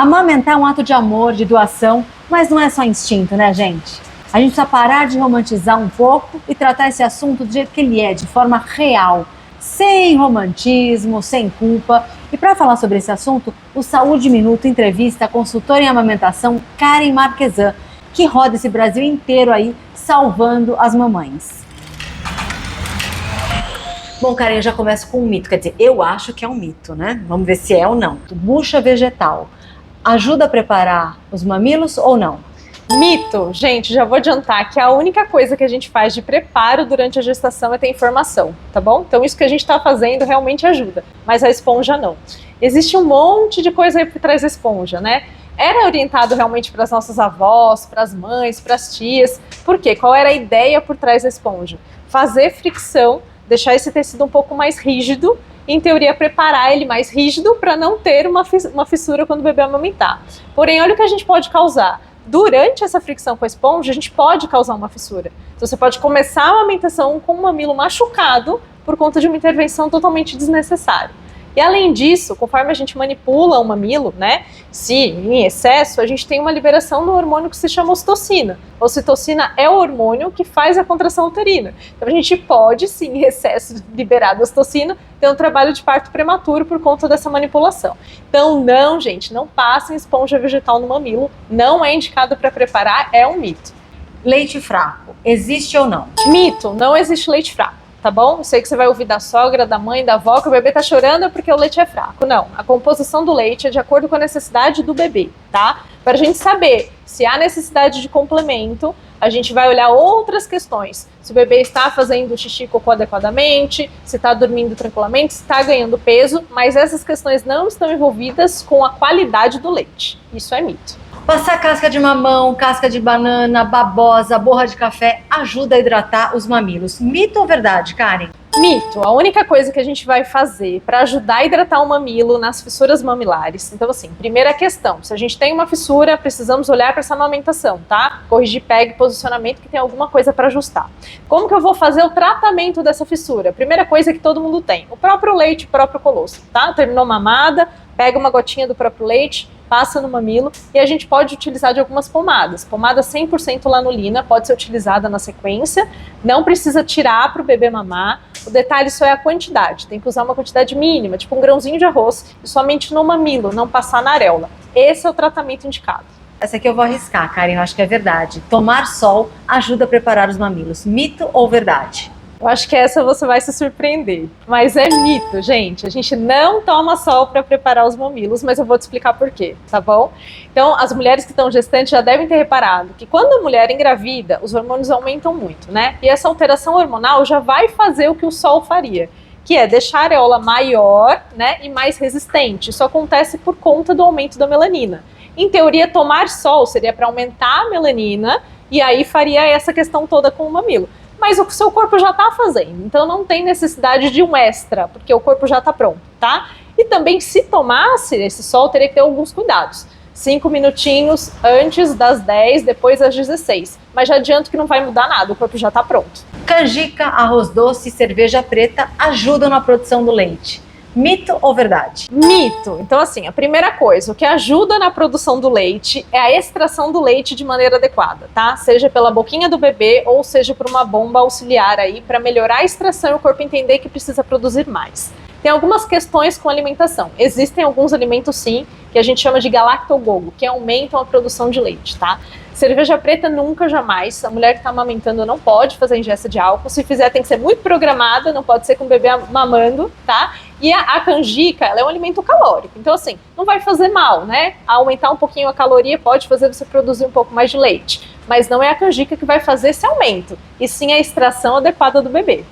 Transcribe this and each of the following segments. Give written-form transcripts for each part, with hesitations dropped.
Amamentar é um ato de amor, de doação, mas não é só instinto, né, gente? A gente precisa parar de romantizar um pouco e tratar esse assunto do jeito que ele é, de forma real, sem romantismo, sem culpa. E para falar sobre esse assunto, o Saúde Minuto entrevista a consultora em amamentação Karen Marquesan, que roda esse Brasil inteiro aí, salvando as mamães. Bom, Karen, eu já começo com um mito, quer dizer, eu acho que é um mito, né? Vamos ver se é ou não. Bucha vegetal ajuda a preparar os mamilos ou não? Mito, gente, já vou adiantar que a única coisa que a gente faz de preparo durante a gestação é ter informação, tá bom? Então isso que a gente tá fazendo realmente ajuda, mas a esponja não. Existe um monte de coisa aí por trás da esponja, né? Era orientado realmente para as nossas avós, para as mães, para as tias. Por quê? Qual era a ideia por trás da esponja? Fazer fricção, deixar esse tecido um pouco mais rígido, em teoria preparar ele mais rígido para não ter uma fissura quando o bebê amamentar. Porém, olha o que a gente pode causar. Durante essa fricção com a esponja, a gente pode causar uma fissura. Então você pode começar a amamentação com o mamilo machucado por conta de uma intervenção totalmente desnecessária. E além disso, conforme a gente manipula o mamilo, né, se em excesso, a gente tem uma liberação do hormônio que se chama ocitocina. A ocitocina é o hormônio que faz a contração uterina. Então a gente pode, sim, em excesso liberado a ocitocina, ter um trabalho de parto prematuro por conta dessa manipulação. Então não, gente, não passem esponja vegetal no mamilo, não é indicado para preparar, é um mito. Leite fraco, existe ou não? Mito, não existe leite fraco. Tá bom? Eu sei que você vai ouvir da sogra, da mãe, da avó, que o bebê tá chorando porque o leite é fraco. Não, a composição do leite é de acordo com a necessidade do bebê, tá? Para a gente saber se há necessidade de complemento, a gente vai olhar outras questões. Se o bebê está fazendo xixi e cocô adequadamente, se está dormindo tranquilamente, se está ganhando peso, mas essas questões não estão envolvidas com a qualidade do leite. Isso é mito. Passar casca de mamão, casca de banana, babosa, borra de café ajuda a hidratar os mamilos. Mito ou verdade, Karen? Mito. A única coisa que a gente vai fazer para ajudar a hidratar o mamilo nas fissuras mamilares. Então, assim, primeira questão, se a gente tem uma fissura, precisamos olhar para essa amamentação, tá? Corrigir PEG, posicionamento, que tem alguma coisa para ajustar. Como que eu vou fazer o tratamento dessa fissura? Primeira coisa que todo mundo tem, o próprio leite, o próprio colostro, tá? Terminou mamada, pega uma gotinha do próprio leite, passa no mamilo e a gente pode utilizar de algumas pomadas. Pomada 100% lanolina pode ser utilizada na sequência, não precisa tirar para o bebê mamar. O detalhe só é a quantidade, tem que usar uma quantidade mínima, tipo um grãozinho de arroz, e somente no mamilo, não passar na areola. Esse é o tratamento indicado. Essa aqui eu vou arriscar, Karen, eu acho que é verdade. Tomar sol ajuda a preparar os mamilos. Mito ou verdade? Eu acho que essa você vai se surpreender, mas é mito, gente. A gente não toma sol para preparar os mamilos, mas eu vou te explicar por quê, tá bom? Então, as mulheres que estão gestantes já devem ter reparado que quando a mulher engravida, os hormônios aumentam muito, né? E essa alteração hormonal já vai fazer o que o sol faria, que é deixar a areola maior, né, e mais resistente. Isso acontece por conta do aumento da melanina. Em teoria, tomar sol seria para aumentar a melanina e aí faria essa questão toda com o mamilo. Mas o seu corpo já está fazendo, então não tem necessidade de um extra, porque o corpo já está pronto, tá? E também, se tomasse esse sol, teria que ter alguns cuidados. 5 minutinhos antes das 10, depois das 16. Mas já adianto que não vai mudar nada, o corpo já está pronto. Canjica, arroz doce e cerveja preta ajudam na produção do leite. Mito ou verdade? Mito. Então, assim, a primeira coisa, o que ajuda na produção do leite é a extração do leite de maneira adequada, tá? Seja pela boquinha do bebê ou seja por uma bomba auxiliar aí para melhorar a extração e o corpo entender que precisa produzir mais. Tem algumas questões com alimentação. Existem alguns alimentos, sim, que a gente chama de galactogogo, que aumentam a produção de leite, tá? Cerveja preta nunca, jamais. A mulher que está amamentando não pode fazer ingesta de álcool. Se fizer, tem que ser muito programada, não pode ser com o bebê mamando, tá? E a canjica, ela é um alimento calórico. Então, assim, não vai fazer mal, né? Aumentar um pouquinho a caloria pode fazer você produzir um pouco mais de leite. Mas não é a canjica que vai fazer esse aumento, e sim a extração adequada do bebê.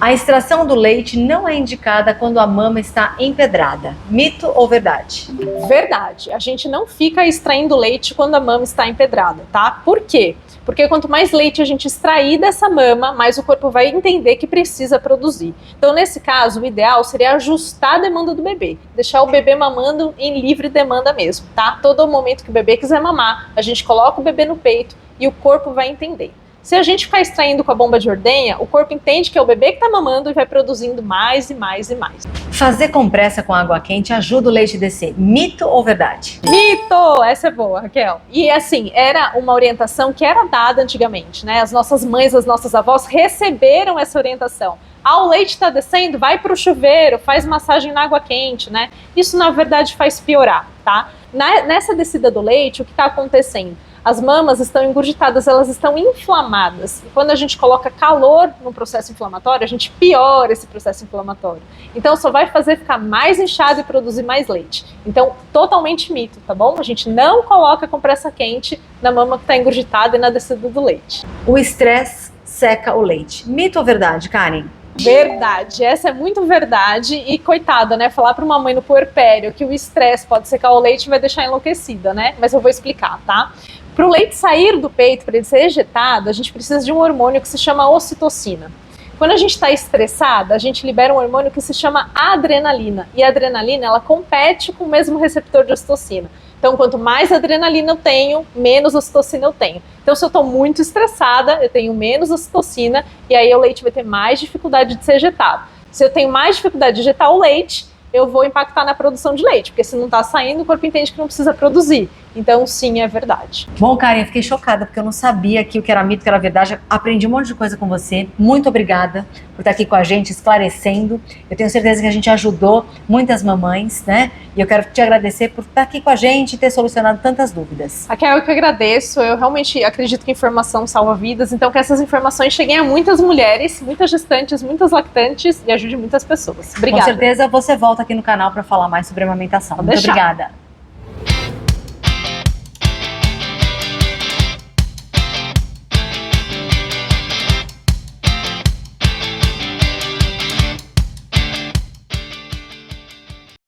A extração do leite não é indicada quando a mama está empedrada. Mito ou verdade? Verdade. A gente não fica extraindo leite quando a mama está empedrada, tá? Por quê? Porque quanto mais leite a gente extrair dessa mama, mais o corpo vai entender que precisa produzir. Então, nesse caso, o ideal seria ajustar a demanda do bebê. Deixar o bebê mamando em livre demanda mesmo, tá? Todo momento que o bebê quiser mamar, a gente coloca o bebê no peito e o corpo vai entender. Se a gente ficar extraindo com a bomba de ordenha, o corpo entende que é o bebê que está mamando e vai produzindo mais e mais e mais. Fazer compressa com água quente ajuda o leite a descer. Mito ou verdade? Mito! Essa é boa, Raquel. E assim, era uma orientação que era dada antigamente, né? As nossas mães, as nossas avós receberam essa orientação. O leite está descendo, vai para o chuveiro, faz massagem na água quente, né? Isso, na verdade, faz piorar, tá? Nessa descida do leite, o que está acontecendo? As mamas estão engurgitadas, elas estão inflamadas. E quando a gente coloca calor no processo inflamatório, a gente piora esse processo inflamatório. Então, só vai fazer ficar mais inchado e produzir mais leite. Então, totalmente mito, tá bom? A gente não coloca compressa quente na mama que está engurgitada e na descida do leite. O estresse seca o leite. Mito ou verdade, Karen? Verdade, essa é muito verdade e coitada, né, falar para uma mãe no puerpério que o estresse pode secar o leite vai deixar enlouquecida, né, mas eu vou explicar, tá? Para o leite sair do peito, para ele ser ejetado, a gente precisa de um hormônio que se chama ocitocina. Quando a gente está estressada, a gente libera um hormônio que se chama adrenalina, e a adrenalina, ela compete com o mesmo receptor de ocitocina. Então, quanto mais adrenalina eu tenho, menos ocitocina eu tenho. Então, se eu estou muito estressada, eu tenho menos ocitocina e aí o leite vai ter mais dificuldade de ser ejetado. Se eu tenho mais dificuldade de ejetar o leite, eu vou impactar na produção de leite, porque se não está saindo, o corpo entende que não precisa produzir. Então, sim, é verdade. Bom, Karen, eu fiquei chocada, porque eu não sabia que o que era mito, que era verdade. Aprendi um monte de coisa com você. Muito obrigada por estar aqui com a gente, esclarecendo. Eu tenho certeza que a gente ajudou muitas mamães, né? E eu quero te agradecer por estar aqui com a gente e ter solucionado tantas dúvidas. Raquel, eu que agradeço. Eu realmente acredito que informação salva vidas. Então, que essas informações cheguem a muitas mulheres, muitas gestantes, muitas lactantes e ajude muitas pessoas. Obrigada. Com certeza você volta aqui no canal para falar mais sobre amamentação. Muito obrigada.